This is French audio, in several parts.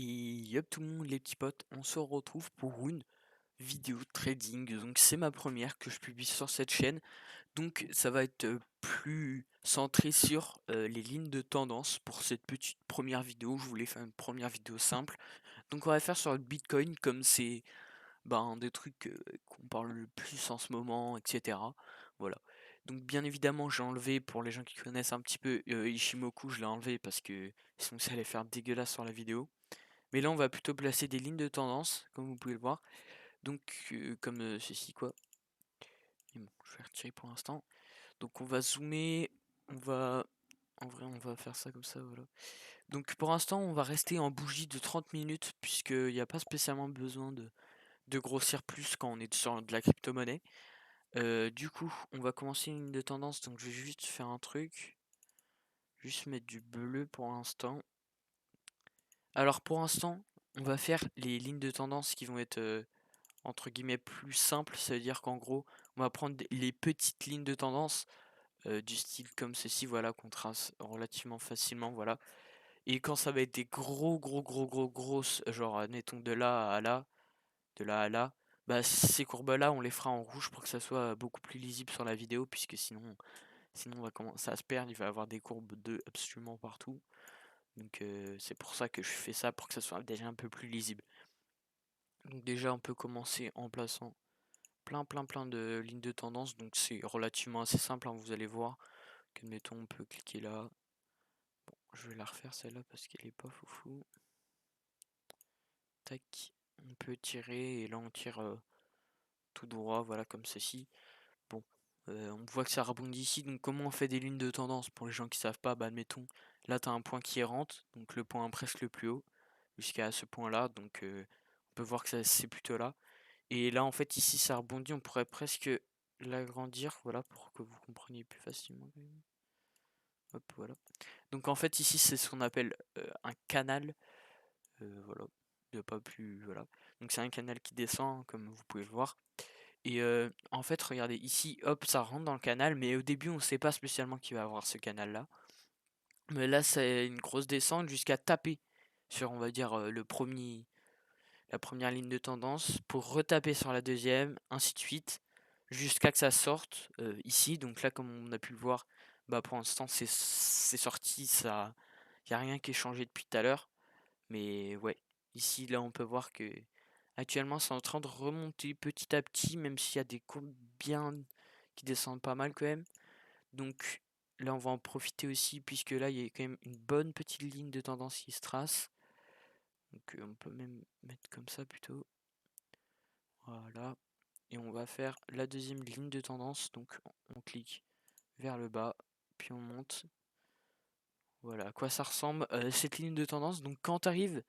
Et yop tout le monde les petits potes, on se retrouve pour une vidéo de trading. Donc c'est ma première que je publie sur cette chaîne. Donc ça va être plus centré sur les lignes de tendance pour cette petite première vidéo. Je voulais faire une première vidéo simple. Donc on va faire sur le Bitcoin comme c'est des trucs qu'on parle le plus en ce moment, etc. Voilà. Donc bien évidemment j'ai enlevé, pour les gens qui connaissent un petit peu Ishimoku, je l'ai enlevé parce que sinon ça allait faire dégueulasse sur la vidéo. Mais là, on va plutôt placer des lignes de tendance, comme vous pouvez le voir. Donc, comme ceci, quoi. Et bon, je vais retirer pour l'instant. Donc, on va zoomer. On va... En vrai, on va faire ça comme ça, voilà. Donc, pour l'instant, on va rester en bougie de 30 minutes, puisqu'il n'y a pas spécialement besoin de grossir plus quand on est sur de la crypto-monnaie. Du coup, on va commencer une ligne de tendance. Donc, je vais juste faire un truc. Juste mettre du bleu pour l'instant. Alors, pour l'instant, on va faire les lignes de tendance qui vont être entre guillemets plus simple, ça veut dire qu'en gros on va prendre les petites lignes de tendance du style comme ceci, voilà, qu'on trace relativement facilement, voilà. Et quand ça va être des grosses, genre admettons de là à là, de là à là, bah ces courbes là on les fera en rouge pour que ça soit beaucoup plus lisible sur la vidéo, puisque sinon on va commencer à se perdre, il va y avoir des courbes de absolument partout. Donc c'est pour ça que je fais ça, pour que ça soit déjà un peu plus lisible. Donc déjà on peut commencer en plaçant plein de lignes de tendance, donc c'est relativement assez simple, hein, vous allez voir. Admettons, on peut cliquer là. Bon, je vais la refaire celle-là parce qu'elle est pas foufou. Tac, on peut tirer et là on tire tout droit, voilà, comme ceci. Bon, on voit que ça rebondit ici, donc comment on fait des lignes de tendance pour les gens qui savent pas? Bah admettons, là tu as un point qui rentre, donc le point presque le plus haut, jusqu'à ce point-là, donc on peut voir que c'est plutôt là. Et là, en fait, ici, ça rebondit. On pourrait presque l'agrandir, voilà, pour que vous compreniez plus facilement. Hop, voilà. Donc, en fait, ici, c'est ce qu'on appelle un canal. Voilà. Il n'y a pas plus. Voilà. Donc, c'est un canal qui descend, comme vous pouvez le voir. Et en fait, regardez, ici, hop, ça rentre dans le canal. Mais au début, on ne sait pas spécialement qu'il va avoir ce canal-là. Mais là, c'est une grosse descente jusqu'à taper sur, on va dire, la première ligne de tendance pour retaper sur la deuxième, ainsi de suite, jusqu'à que ça sorte ici. Donc là, comme on a pu le voir, bah pour l'instant c'est sorti, ça, y a rien qui est changé depuis tout à l'heure. Mais ouais, ici là on peut voir que actuellement c'est en train de remonter petit à petit, même s'il y a des courbes bien qui descendent pas mal quand même. Donc là on va en profiter aussi, puisque là il y a quand même une bonne petite ligne de tendance qui se trace. Donc on peut même mettre comme ça plutôt. Voilà. Et on va faire la deuxième ligne de tendance. Donc on clique vers le bas, puis on monte. Voilà à quoi ça ressemble cette ligne de tendance. Donc quand tu arrives,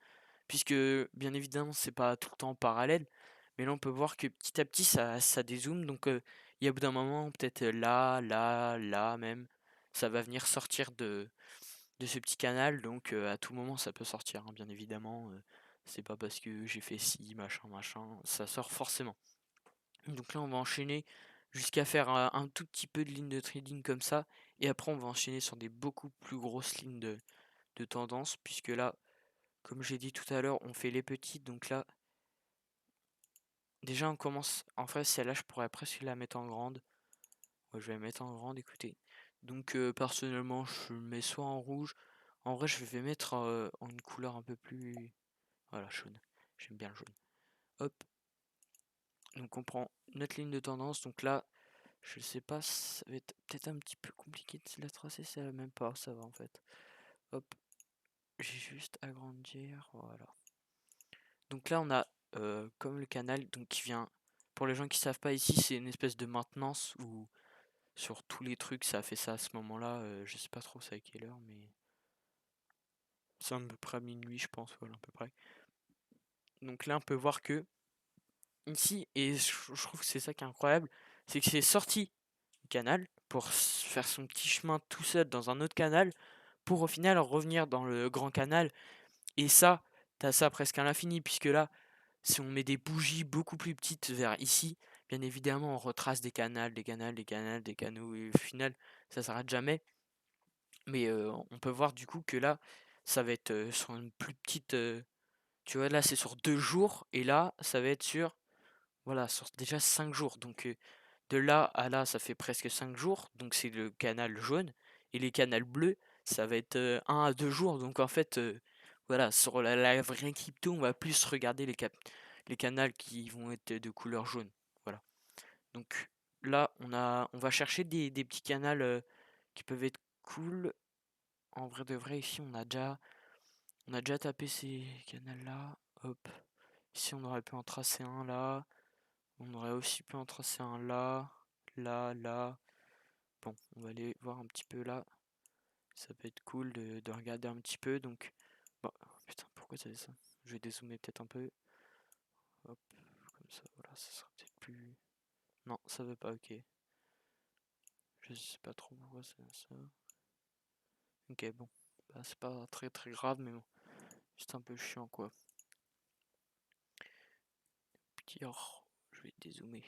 puisque bien évidemment c'est pas tout le temps parallèle, mais là on peut voir que petit à petit ça dézoome. Donc il y a au bout d'un moment, peut-être là même, ça va venir sortir de ce petit canal. Donc à tout moment ça peut sortir, hein, bien évidemment. C'est pas parce que j'ai fait ci, machin, ça sort forcément. Donc là, on va enchaîner jusqu'à faire un tout petit peu de ligne de trading comme ça. Et après, on va enchaîner sur des beaucoup plus grosses lignes de tendance. Puisque là, comme j'ai dit tout à l'heure, on fait les petites. Donc là, déjà, on commence. En fait, celle-là, je pourrais presque la mettre en grande. Ouais, je vais la mettre en grande, écoutez. Donc, personnellement, je mets soit en rouge. En vrai, je vais mettre en une couleur un peu plus. Voilà, jaune. J'aime bien le jaune. Hop. Donc, on prend notre ligne de tendance. Donc là, je sais pas, ça va être peut-être un petit peu compliqué de la tracer, ça va même pas, ça va en fait. Hop, j'ai juste agrandir, voilà. Donc là on a comme le canal donc qui vient, pour les gens qui savent pas, ici c'est une espèce de maintenance où sur tous les trucs ça a fait ça à ce moment-là, je sais pas trop c'est à quelle heure, mais c'est à peu près à minuit je pense, voilà à peu près. Donc là on peut voir que ici, et je trouve que c'est ça qui est incroyable, c'est que c'est sorti du canal pour faire son petit chemin tout seul dans un autre canal, pour au final revenir dans le grand canal. Et ça, t'as ça presque à l'infini, puisque là, si on met des bougies beaucoup plus petites vers ici, bien évidemment, on retrace des canals, des canaux, et au final, ça s'arrête jamais. Mais on peut voir du coup que là, ça va être sur une plus petite. Tu vois, là, c'est sur 2 jours, et là, ça va être sur, voilà, sur déjà 5 jours. Donc, de là à là, ça fait presque 5 jours, donc c'est le canal jaune. Et les canals bleus, ça va être 1 à 2 jours. Donc, en fait, voilà, sur la vraie crypto, on va plus regarder les canals qui vont être de couleur jaune. Voilà. Donc, là, on va chercher des petits canals qui peuvent être cool. En vrai de vrai, ici, on a déjà tapé ces canals-là. Hop. Ici, on aurait pu en tracer un là. On aurait aussi pu en tracer un là. Là, là. Bon, on va aller voir un petit peu là. Ça peut être cool de regarder un petit peu. Donc, bon, putain, pourquoi ça fait ça? Je vais dézoomer peut-être un peu. Hop, comme ça, voilà, ça sera peut-être plus. Non, ça veut pas, ok. Je sais pas trop pourquoi c'est ça. Ok, bon. Bah, c'est pas très très grave, mais bon. C'est un peu chiant, quoi. Petit or, je vais dézoomer.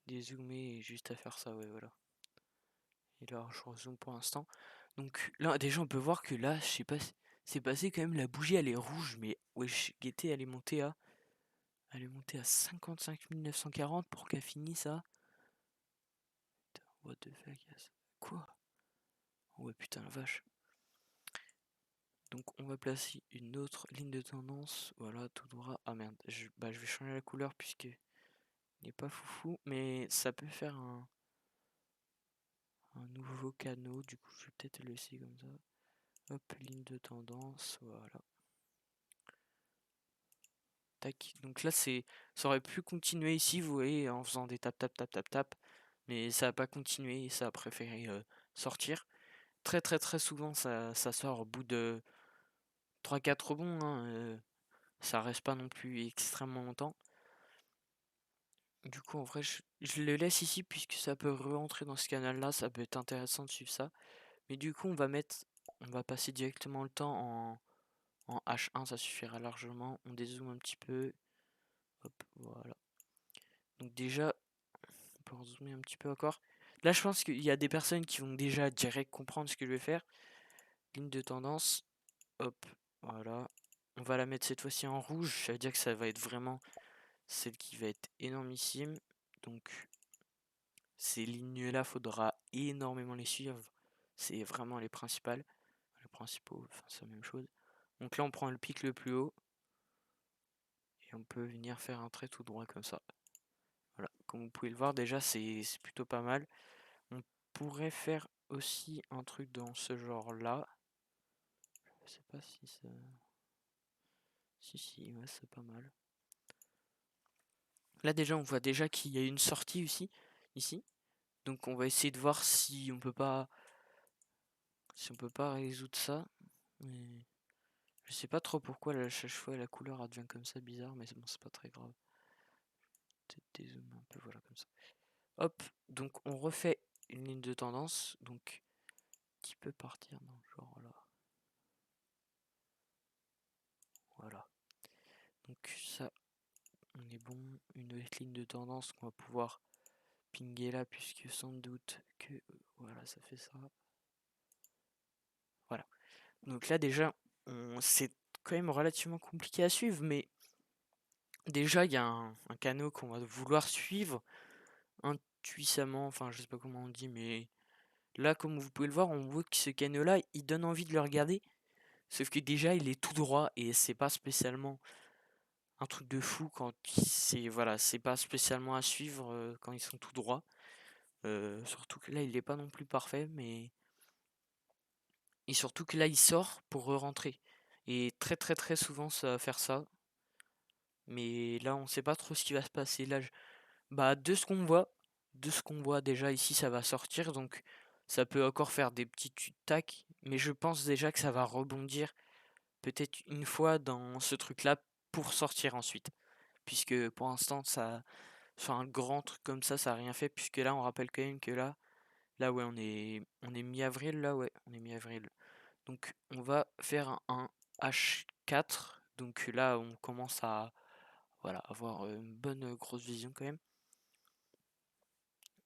Dézoomer et juste à faire ça, ouais, voilà. Et là, je rezoome pour l'instant. Donc là, déjà, on peut voir que là, je sais pas, c'est passé quand même, la bougie, elle est rouge, mais wesh, Gaieté, elle est montée à 55 940 pour qu'elle finisse à. Putain, what the fuck, quoi? Ouais, putain, la vache. Donc, on va placer une autre ligne de tendance. Voilà, tout droit. Ah merde, bah, je vais changer la couleur puisque il n'est pas foufou, mais ça peut faire un nouveau canot. Du coup, je vais peut-être le laisser comme ça. Hop, ligne de tendance, voilà. Tac. Donc là, ça aurait pu continuer ici, vous voyez, en faisant des tap tap tap tap tap, mais ça n'a pas continué, ça a préféré sortir. Très très très souvent, ça sort au bout de 3-4 rebonds, hein, ça reste pas non plus extrêmement longtemps. Du coup, en vrai, je le laisse ici puisque ça peut rentrer dans ce canal-là, ça peut être intéressant de suivre ça. Mais du coup, on va passer directement le temps en H1, ça suffira largement. On dézoome un petit peu. Hop, voilà. Donc déjà, on peut zoomer un petit peu encore. Là, je pense qu'il y a des personnes qui vont déjà direct comprendre ce que je vais faire. Ligne de tendance. Hop, voilà. On va la mettre cette fois-ci en rouge. Ça veut dire que ça va être vraiment celle qui va être énormissime. Donc, ces lignes-là, faudra énormément les suivre. C'est vraiment les principales. Les principaux, enfin, c'est la même chose. Donc là, on prend le pic le plus haut. Et on peut venir faire un trait tout droit comme ça. Voilà. Comme vous pouvez le voir, déjà, c'est plutôt pas mal. On pourrait faire aussi un truc dans ce genre-là. Je sais pas si ça. Si, ouais, c'est pas mal. Là, déjà, on voit déjà qu'il y a une sortie aussi, ici. Donc, on va essayer de voir si on peut pas. Si on peut pas résoudre ça. Mais. Je sais pas trop pourquoi à chaque fois la couleur elle devient comme ça bizarre, mais bon, c'est pas très grave. Peut-être dézoomer un peu, voilà, comme ça. Hop, donc on refait une ligne de tendance, donc qui peut partir dans ce genre là. Voilà. Donc ça, on est bon. Une autre ligne de tendance qu'on va pouvoir pinguer là, puisque sans doute que voilà, ça fait ça. Voilà. Donc là déjà, c'est quand même relativement compliqué à suivre, mais déjà il y a un canot qu'on va vouloir suivre intuisamment, enfin je sais pas comment on dit, mais là comme vous pouvez le voir, on voit que ce canot là, il donne envie de le regarder, sauf que déjà il est tout droit et c'est pas spécialement un truc de fou quand c'est voilà, c'est pas spécialement à suivre quand ils sont tout droits. Surtout que là il est pas non plus parfait, mais et surtout que là il sort pour re-rentrer. Et très très très souvent ça va faire ça. Mais là on sait pas trop ce qui va se passer. Là, bah de ce qu'on voit déjà ici ça va sortir, donc ça peut encore faire des petits tacs, mais je pense déjà que ça va rebondir peut-être une fois dans ce truc là pour sortir ensuite. Puisque pour l'instant ça. Sur un grand truc comme ça a rien fait, puisque là on rappelle quand même que là ouais on est mi-avril, là ouais, on est mi-avril. Donc on va faire un H4, donc là on commence à voilà, avoir une bonne grosse vision quand même.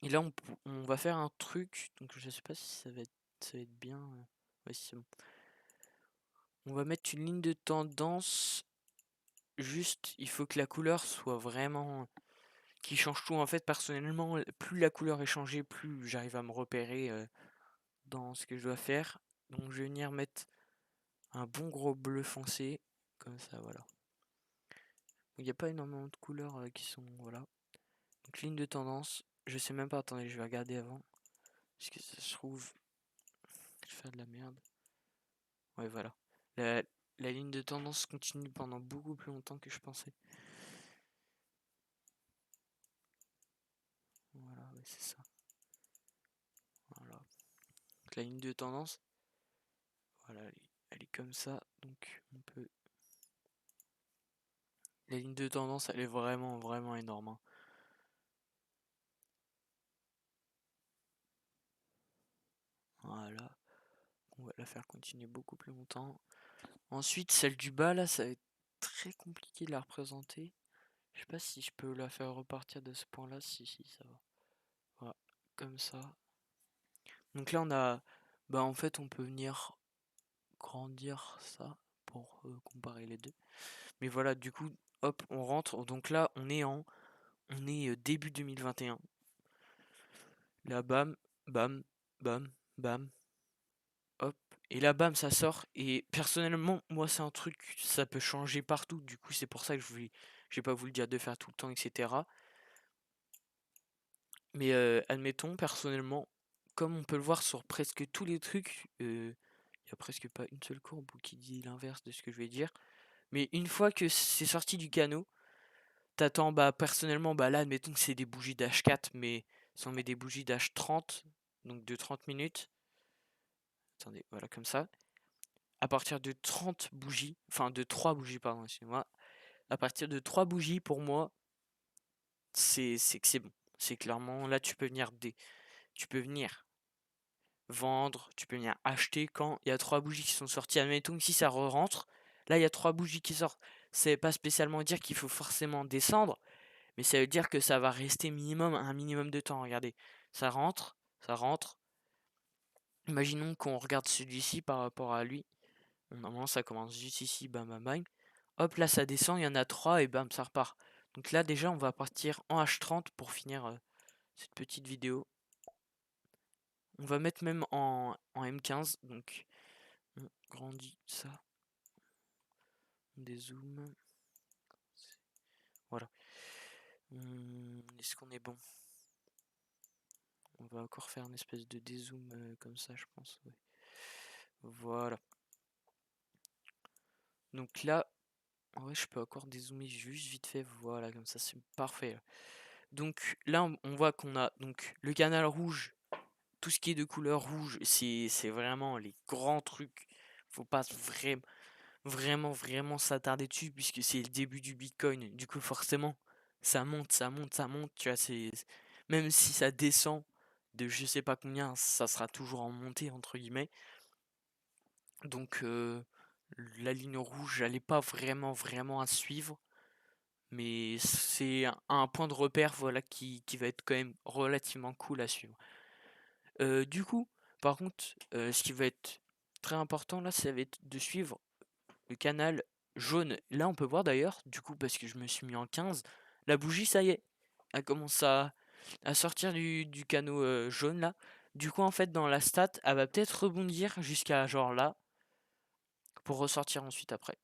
Et là on va faire un truc, donc je sais pas si ça va être bien. Ouais, si c'est bon. on va mettre une ligne de tendance. Juste, il faut que la couleur soit vraiment qui change tout. En fait, personnellement, plus la couleur est changée, plus j'arrive à me repérer dans ce que je dois faire. Donc je vais venir mettre un bon gros bleu foncé, comme ça, voilà. Il n'y a pas énormément de couleurs qui sont, voilà. Donc ligne de tendance, je sais même pas, attendez, je vais regarder avant. Parce que ça se trouve, je vais faire de la merde. Ouais, voilà. La, la ligne de tendance continue pendant beaucoup plus longtemps que je pensais. Voilà, ouais, c'est ça. Voilà. Donc, la ligne de tendance, voilà, elle est comme ça. Donc on peut. La ligne de tendance, elle est vraiment, vraiment énorme, hein. Voilà. On va la faire continuer beaucoup plus longtemps. Ensuite, celle du bas, là, ça va être très compliqué de la représenter. Je sais pas si je peux la faire repartir de ce point-là. Si, ça va. Voilà, comme ça. Donc là, on a... Bah, en fait, on peut venir grandir ça pour comparer les deux. Mais voilà, du coup, hop, on rentre. Donc là, On est début 2021. Là, bam, bam, bam, bam, hop. Et là, bam, ça sort. Et personnellement, moi, c'est un truc, ça peut changer partout. Du coup, c'est pour ça que je vais pas vous le dire de faire tout le temps, etc. Mais admettons, personnellement, comme on peut le voir sur presque tous les trucs, il y a presque pas une seule courbe qui dit l'inverse de ce que je vais dire. Mais une fois que c'est sorti du canot, t'attends, bah personnellement, bah là, admettons que c'est des bougies d'H4, mais si on met des bougies d'H30, donc de 30 minutes, attendez, voilà, comme ça. À partir de 30 bougies, enfin de 3 bougies, pardon, excusez-moi. À partir de 3 bougies, pour moi, c'est que c'est bon. C'est clairement, là, tu peux venir vendre, tu peux venir acheter quand il y a 3 bougies qui sont sorties. Admettons que si ça re-rentre, là, il y a 3 bougies qui sortent. Ça veut pas spécialement dire qu'il faut forcément descendre, mais ça veut dire que ça va rester minimum un minimum de temps. Regardez, ça rentre, ça rentre. Imaginons qu'on regarde celui-ci par rapport à lui. Normalement, ça commence juste ici, bam bam bam. Hop, là ça descend, il y en a 3 et bam, ça repart. Donc là, déjà, on va partir en H30 pour finir cette petite vidéo. On va mettre même en M15. Donc, on grandit ça. On dézoome. Voilà. Est-ce qu'on est bon? On va encore faire une espèce de dézoom comme ça, je pense. Ouais. Voilà. Donc là, en vrai, je peux encore dézoomer juste vite fait. Voilà, comme ça, c'est parfait, là. Donc là, on voit qu'on a donc le canal rouge. Tout ce qui est de couleur rouge, c'est vraiment les grands trucs. Faut pas vraiment s'attarder dessus puisque c'est le début du Bitcoin. Du coup, forcément, ça monte, ça monte, ça monte. Tu vois, même si ça descend de je sais pas combien, ça sera toujours en montée entre guillemets. Donc la ligne rouge, elle est pas vraiment à suivre. Mais c'est un point de repère, voilà, qui va être quand même relativement cool à suivre. Du coup, par contre, ce qui va être très important là, ça va être de suivre le canal jaune. Là, on peut voir d'ailleurs, du coup, parce que je me suis mis en 15, la bougie, ça y est, elle commence à sortir du canot jaune là. Du coup, en fait, dans la stat, elle va peut-être rebondir jusqu'à genre là, pour ressortir ensuite après.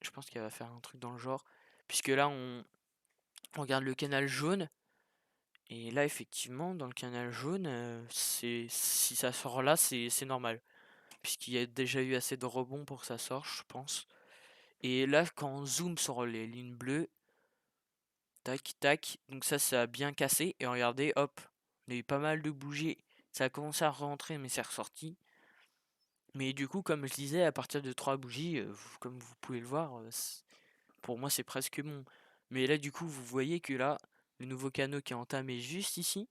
Je pense qu'elle va faire un truc dans le genre. Puisque là, on regarde le canal jaune. Et là, effectivement, dans le canal jaune, si ça sort là, c'est normal. Puisqu'il y a déjà eu assez de rebonds pour que ça sorte, je pense. Et là, quand on zoome sur les lignes bleues, tac, tac, donc ça a bien cassé. Et regardez, hop, il y a eu pas mal de bougies. Ça a commencé à rentrer, mais c'est ressorti. Mais du coup, comme je disais, à partir de 3 bougies, comme vous pouvez le voir, pour moi, c'est presque bon. Mais là, du coup, vous voyez que là, le nouveau canot qui est entamé juste ici,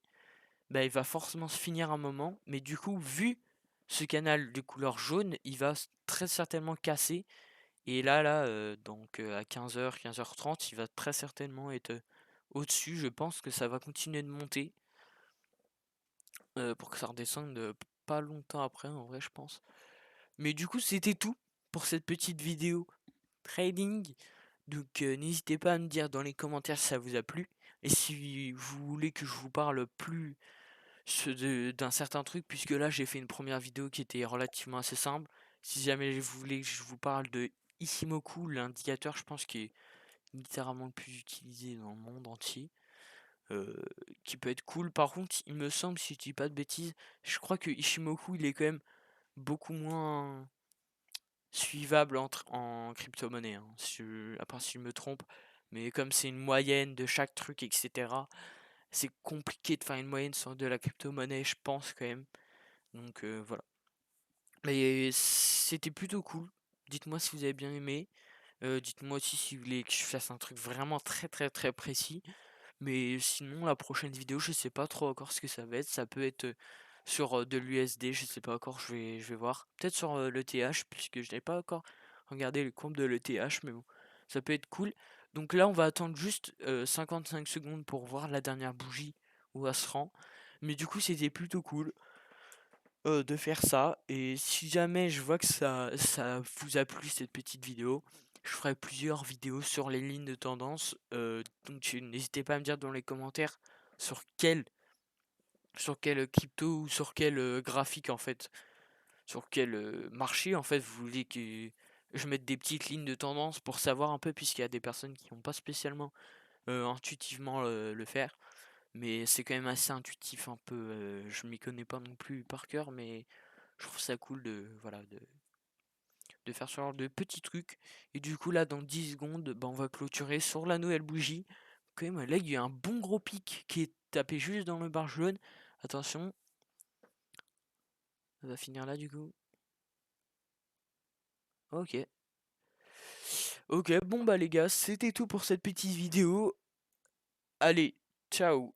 bah, il va forcément se finir un moment. Mais du coup, vu ce canal de couleur jaune, il va très certainement casser. Et là, donc à 15h, 15h30, il va très certainement être au-dessus. Je pense que ça va continuer de monter pour que ça redescende pas longtemps après, en vrai, je pense. Mais du coup, c'était tout pour cette petite vidéo trading. Donc n'hésitez pas à me dire dans les commentaires si ça vous a plu. Et si vous voulez que je vous parle plus d'un certain truc, puisque là j'ai fait une première vidéo qui était relativement assez simple. Si jamais vous voulez que je vous parle de Ichimoku, l'indicateur, je pense qui est littéralement le plus utilisé dans le monde entier, euh, qui peut être cool. Par contre, il me semble, si je dis pas de bêtises, je crois que Ichimoku il est quand même beaucoup moins suivable en crypto-monnaie, hein, à part si je me trompe. Mais comme c'est une moyenne de chaque truc, etc., c'est compliqué de faire une moyenne sur de la crypto-monnaie, je pense quand même. Donc voilà. Mais c'était plutôt cool. Dites-moi si vous avez bien aimé. Dites-moi aussi si vous voulez que je fasse un truc vraiment très très très précis. Mais sinon, la prochaine vidéo, je sais pas trop encore ce que ça va être. Ça peut être sur de l'USD, je sais pas encore, je vais voir. Peut-être sur l'ETH, puisque je n'ai pas encore regardé le compte de l'ETH, mais bon, ça peut être cool. Donc là, on va attendre juste 55 secondes pour voir la dernière bougie où elle se rend. Mais du coup, c'était plutôt cool de faire ça. Et si jamais je vois que ça vous a plu cette petite vidéo, je ferai plusieurs vidéos sur les lignes de tendance. Donc n'hésitez pas à me dire dans les commentaires sur quel crypto ou sur quel graphique en fait, sur quel marché en fait vous voulez que je mette des petites lignes de tendance pour savoir un peu, puisqu'il y a des personnes qui n'ont pas spécialement intuitivement le faire. Mais c'est quand même assez intuitif un peu. Je m'y connais pas non plus par cœur, mais je trouve ça cool voilà, de faire ce genre de petits trucs. Et du coup, là, dans 10 secondes, bah, on va clôturer sur la nouvelle bougie. Quand même, là, il y a un bon gros pic qui est tapé juste dans le bar jaune. Attention, ça va finir là, du coup. Ok. Ok, bon, bah, les gars, c'était tout pour cette petite vidéo. Allez, ciao.